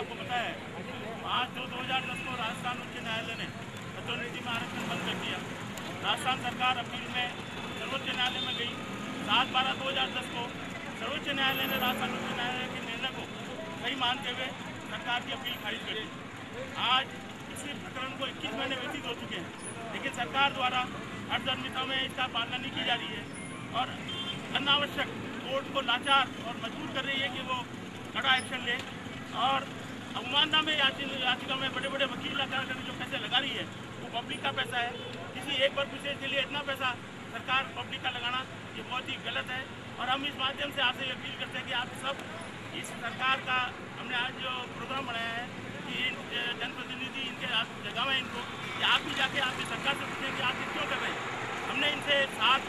आपको पता है 5/2/2010 को राजस्थान उच्च न्यायालय ने पदोन्नति में आरक्षण बंद कर दिया। राजस्थान सरकार अपील में सर्वोच्च न्यायालय में गई। 7/12/2010 को सर्वोच्च न्यायालय ने राजस्थान उच्च न्यायालय के निर्णय को सही मानते हुए सरकार की अपील खारिज कर दी। आज इसी प्रकरण को 21 महीने व्यतीत हो चुके हैं, लेकिन सरकार द्वारा अर्थधर्मिता में इसका पालना नहीं की जा रही है और अनावश्यक कोर्ट को लाचार और मजबूर कर रही है कि वो कड़ा एक्शन ले। और अवमानना में याचिका में बड़े बड़े वकील जो पैसे लगा रही है वो पब्लिक का पैसा है। किसी एक वर्ग विशेष के लिए इतना पैसा सरकार पब्लिक का लगाना ये बहुत ही गलत है। और हम इस माध्यम से आपसे अपील करते हैं कि आप सब इस सरकार का हमने आज जो प्रोग्राम बनाया है कि जनप्रतिनिधि इनके जगह में इनको कि आप भी जाके आपकी सरकार से पूछें कि आप ये क्यों कर रहे हैं। हमने इनसे 7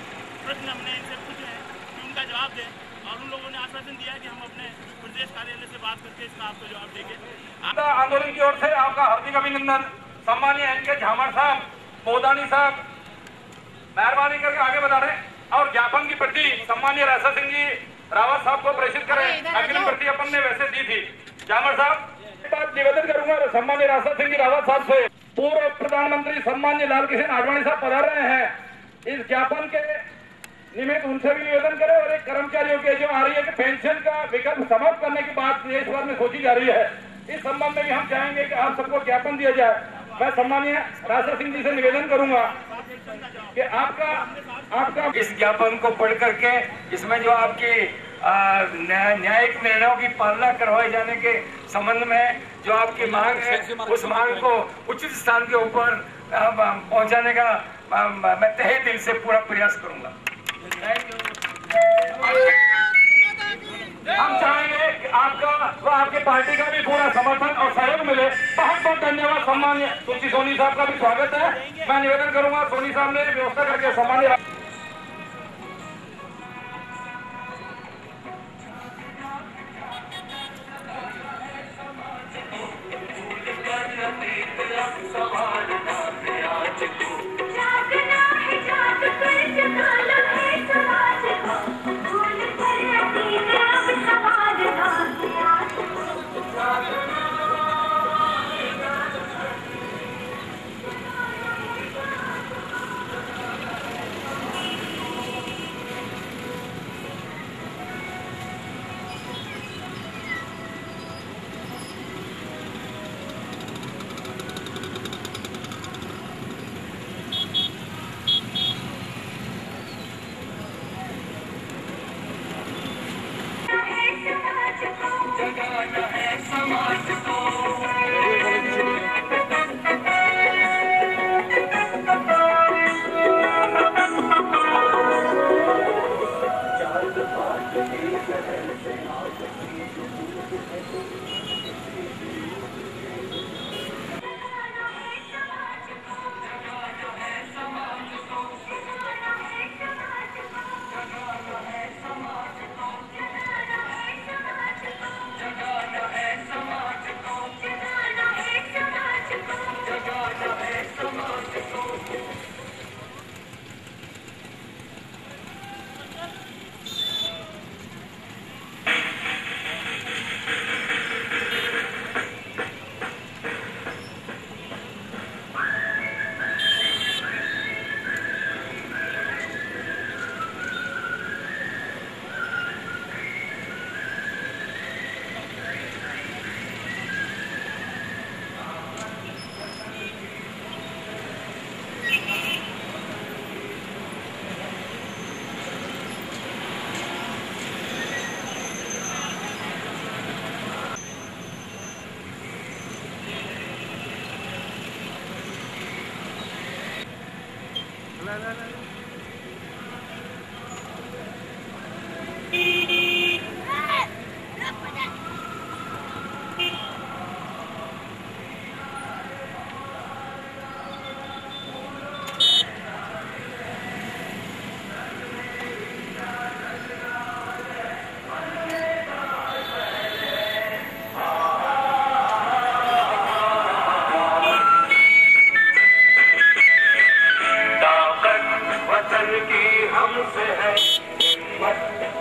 प्रश्न हमने इनसे पूछे हैं कि उनका जवाब दें और उन लोगों ने आश्वासन दिया है कि हम अपने प्रदेश कार्यालय से बात करके इसका आपको जवाब देंगे। आंदोलन की ओर से आपका हार्दिक अभिनंदन। सम्मानीय एनके झामर साहब, मोदानी साहब, मेहरबानी करके आगे बढ़ा रहे और ज्ञापन की प्रति सम्मानीय राजा सिंह जी रावत साहब को प्रेषित करें। अग्रिम प्रति अपन ने वैसे दी थी। झामर साहब, बात निवेदन करूंगा सम्मानीय राजा सिंह जी रावत साहब से। पूर्व प्रधानमंत्री सम्मानीय लाल कृष्ण आडवाणी साहब पधार रहे हैं। इस ज्ञापन के निमित्त उनसे भी निवेदन करें और एक कर्मचारियों के जो आ रही है कि पेंशन का विकल्प समाप्त करने की बात देश भर में सोची जा रही है, इस संबंध में भी हम चाहेंगे कि आप सबको ज्ञापन दिया जाए। मैं सम्मानीय राजा सिंह जी से निवेदन करूंगा कि आपका इस ज्ञापन को पढ़ करके इसमें जो आपकी न्यायिक निर्णयों की पालना करवाए जाने के संबंध में जो आपकी मांग है उस मांग को उचित स्थान के ऊपर पहुंचाने का मैं तहे दिल से पूरा प्रयास करूंगा। हम चाहेंगे कि आपका व आपके पार्टी का भी पूरा समर्थन और सहयोग मिले। बहुत बहुत धन्यवाद। सम्मान्य तुलसी सोनी साहब का भी स्वागत है। मैं निवेदन करूंगा सोनी साहब ने व्यवस्था करके सम्मान्य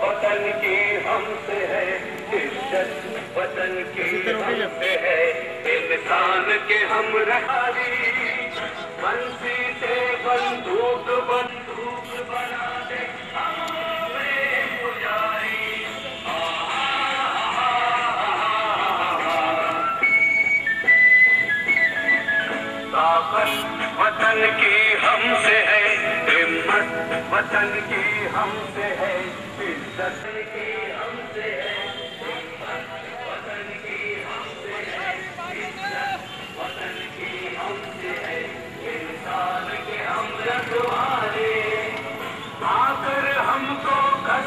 वतन की हमसे है, इज्जत वतन की हमसे है। इंसान के हम रहारी बंसी से बंदूक बंदूक बना दे हमें पुजारी। ताकत वतन की हमसे है, हिम्मत वतन की हमसे है, इज्जत की हमसे है, हिम्मत वतन की हमसे है, इज्जत वतन की हमसे है, इंसान के हम रखवाले आकर हमको कस।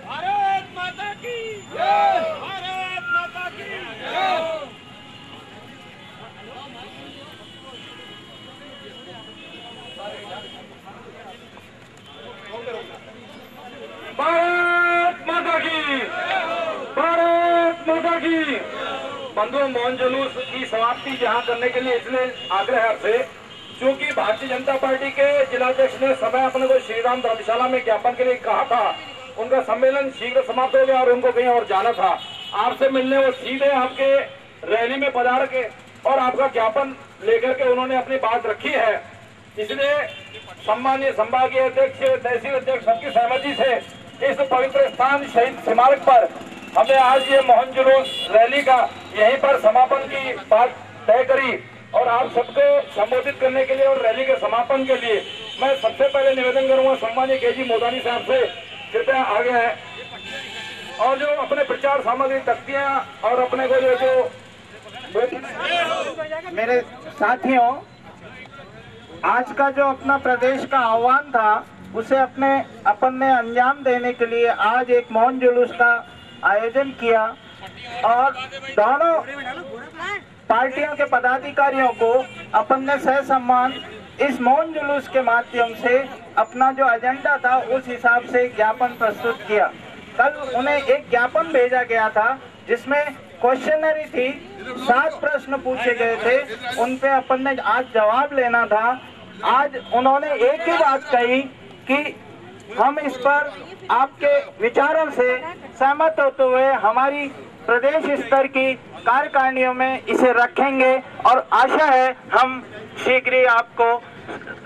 भारत माता की जय, भारत माता की जय। भारत माता की, भारत माता की। बंधुओं, मौन जुलूस की समाप्ति जहां करने के लिए इसलिए आग्रह आपसे, क्योंकि भारतीय जनता पार्टी के जिलाध्यक्ष ने समय अपने को श्रीराम धर्मशाला में ज्ञापन के लिए कहा था। उनका सम्मेलन शीघ्र समाप्त हो गया और उनको कहीं और जाना था। आपसे मिलने वो सीधे आपके रैली में पधार के और आपका ज्ञापन लेकर के उन्होंने अपनी बात रखी है। इसलिए सम्मानीय संभागीय अध्यक्ष, तहसील अध्यक्ष सबकी सहमति से इस पवित्र स्थान शहीद स्मारक पर हमने आज ये मोहन जुलूस रैली का यहीं पर समापन की बात तय करी। और आप सबको संबोधित करने के लिए और रैली के समापन के लिए मैं सबसे पहले निवेदन करूंगा सम्मानीय केजी मोदानी साहब से, कृपया आगे है और जो अपने प्रचार सामग्री तख्तियां और अपने को जो मेरे साथियों, आज का जो अपना प्रदेश का आह्वान था उसे अपन ने अंजाम देने के लिए आज एक मौन जुलूस का आयोजन किया और दोनों पार्टियों के पदाधिकारियों को अपन ने सह सम्मान इस मौन जुलूस के माध्यम से अपना जो एजेंडा था उस हिसाब से ज्ञापन प्रस्तुत किया। कल उन्हें एक ज्ञापन भेजा गया था जिसमें क्वेश्चनरी थी, 7 प्रश्न पूछे गए थे, उन पे अपन ने आज जवाब लेना था। आज उन्होंने एक ही बात कही कि हम इस पर आपके विचारों से सहमत होते हुए हमारी प्रदेश स्तर की कार्यकारिणियों में इसे रखेंगे और आशा है हम शीघ्र ही आपको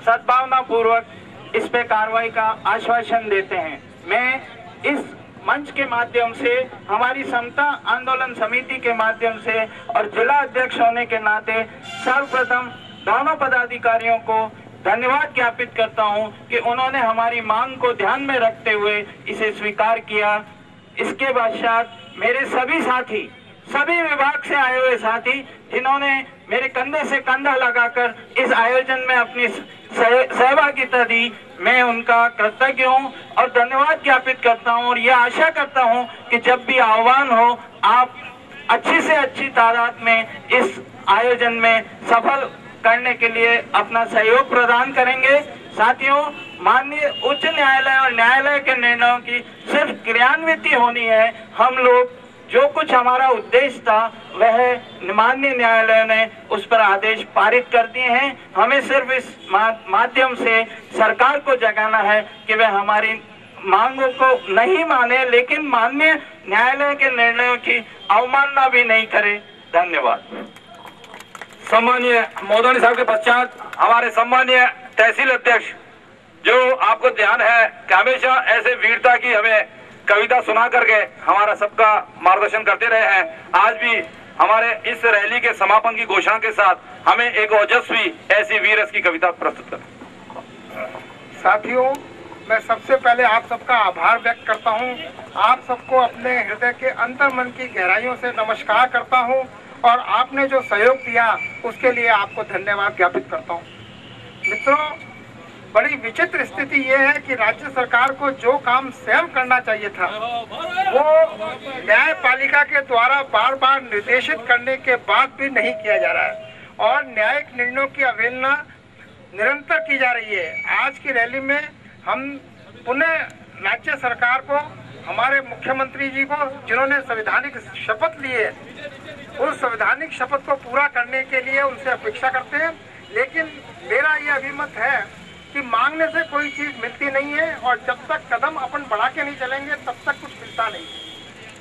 सद्भावना पूर्वक इस पे कार्रवाई का आश्वासन देते हैं। मैं इस मंच के माध्यम से, हमारी समता आंदोलन समिति के माध्यम से और जिला अध्यक्ष होने के नाते सर्वप्रथम दोनों पदाधिकारियों को धन्यवाद ज्ञापित करता हूं कि उन्होंने हमारी मांग को ध्यान में रखते हुए इसे स्वीकार किया। इसके पश्चात मेरे सभी साथी, सभी विभाग से आए हुए साथी जिन्होंने मेरे कंधे से कंधा लगाकर इस आयोजन में अपनी सहभागिता दी, मैं उनका कृतज्ञ हूँ और धन्यवाद ज्ञापित करता हूँ और यह आशा करता हूँ कि जब भी आह्वान हो आप अच्छी से अच्छी तादाद में इस आयोजन में सफल करने के लिए अपना सहयोग प्रदान करेंगे। साथियों, माननीय उच्च न्यायालय और न्यायालय के निर्णयों की सिर्फ क्रियान्विति होनी है। हम लोग जो कुछ हमारा उद्देश्य था वह माननीय न्यायालय ने उस पर आदेश पारित कर दिए हैं। हमें सिर्फ इस माध्यम से सरकार को जगाना है कि वह हमारी मांगों को नहीं माने, लेकिन माननीय न्यायालय के निर्णयों की अवमानना भी नहीं करे। धन्यवाद। सम्मानीय मोदानी साहब के पश्चात हमारे सम्मानीय तहसील अध्यक्ष, जो आपको ध्यान है कि हमेशा ऐसे वीरता की हमें कविता सुना करके हमारा सबका मार्गदर्शन करते रहे हैं, आज भी हमारे इस रैली के समापन की घोषणा के साथ हमें एक ओजस्वी ऐसी वीर रस की कविता प्रस्तुत करें। साथियों, मैं सबसे पहले आप सबका आभार व्यक्त करता हूं। आप सबको अपने हृदय के अंतर्मन की गहराइयों से नमस्कार करता हूं और आपने जो सहयोग दिया उसके लिए आपको धन्यवाद ज्ञापित करता हूं। मित्रों, बड़ी विचित्र स्थिति ये है कि राज्य सरकार को जो काम स्वयं करना चाहिए था वो न्यायपालिका के द्वारा बार बार निर्देशित करने के बाद भी नहीं किया जा रहा है और न्यायिक निर्णयों की अवहेलना निरंतर की जा रही है। आज की रैली में हम पुनः राज्य सरकार को, हमारे मुख्यमंत्री जी को जिन्होंने संवैधानिक शपथ ली है, उस संवैधानिक शपथ को पूरा करने के लिए उनसे अपेक्षा करते हैं। लेकिन मेरा ये अभिमत है कि मांगने से कोई चीज मिलती नहीं है और जब तक कदम अपन बढ़ा के नहीं चलेंगे तब तक कुछ मिलता नहीं।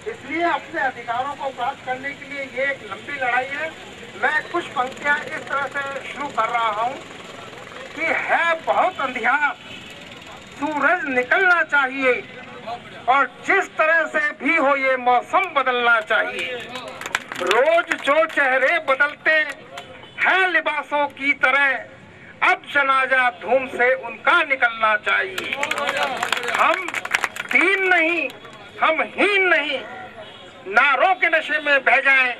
इसलिए अपने अधिकारों को प्राप्त करने के लिए ये एक लंबी लड़ाई है। मैं कुछ पंक्तियां इस तरह से शुरू कर रहा हूं कि है बहुत अंधियार, सूरज निकलना चाहिए और जिस तरह से भी हो ये मौसम बदलना चाहिए। रोज जो चेहरे बदलते हैं लिबासों की तरह, अब जनाजा धूम से उनका निकलना चाहिए। हम दीन नहीं, हम हीन नहीं, नारों के नशे में बह जाएं।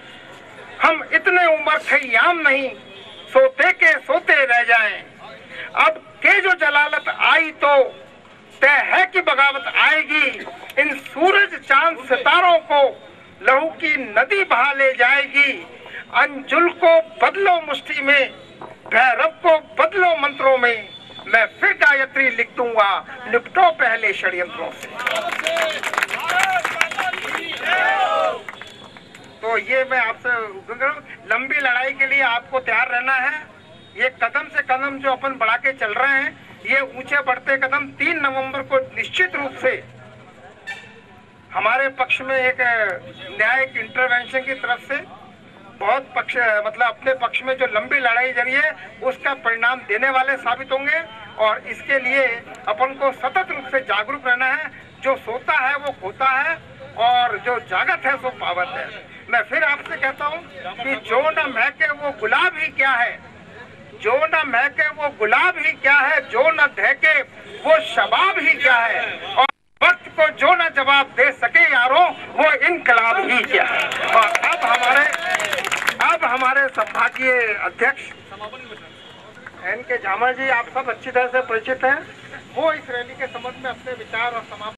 हम इतने उम्र खयाम नहीं, सोते के सोते रह जाएं। अब के जो जलालत आई तो तय है कि बगावत आएगी। इन सूरज चांद सितारों को लहू की नदी बहा ले जाएगी। अंजुल को बदलो मुष्टि में, भैरव को बदलो मंत्रों में। मैं फिर गायत्री लिख दूंगा, निपटो पहले षड्यंत्रों से। तो ये मैं आपसे लंबी लड़ाई के लिए आपको तैयार रहना है। ये कदम से कदम जो अपन बढ़ा के चल रहे हैं, ये ऊंचे बढ़ते कदम 3 नवंबर को निश्चित रूप से हमारे पक्ष में एक न्यायिक इंटरवेंशन की तरफ से बहुत पक्ष मतलब अपने पक्ष में जो लंबी लड़ाई जारी है उसका परिणाम देने वाले साबित होंगे। और इसके लिए अपन को सतत रूप से जागरूक रहना है। जो सोता है वो खोता है और जो जागत है वो पावत है। मैं फिर आपसे कहता हूँ कि जो न महके वो गुलाब ही क्या है, जो न महके वो गुलाब ही क्या है, जो न दहके वो शबाब ही क्या है, और वक्त को जो न जवाब दे सके यारों वो इनकलाब ही क्या है। और अब हमारे सौभाग्य अध्यक्ष एन.के. झामर जी, आप सब अच्छी तरह से परिचित हैं। वो इस रैली के संबंध में अपने विचार और समाप्त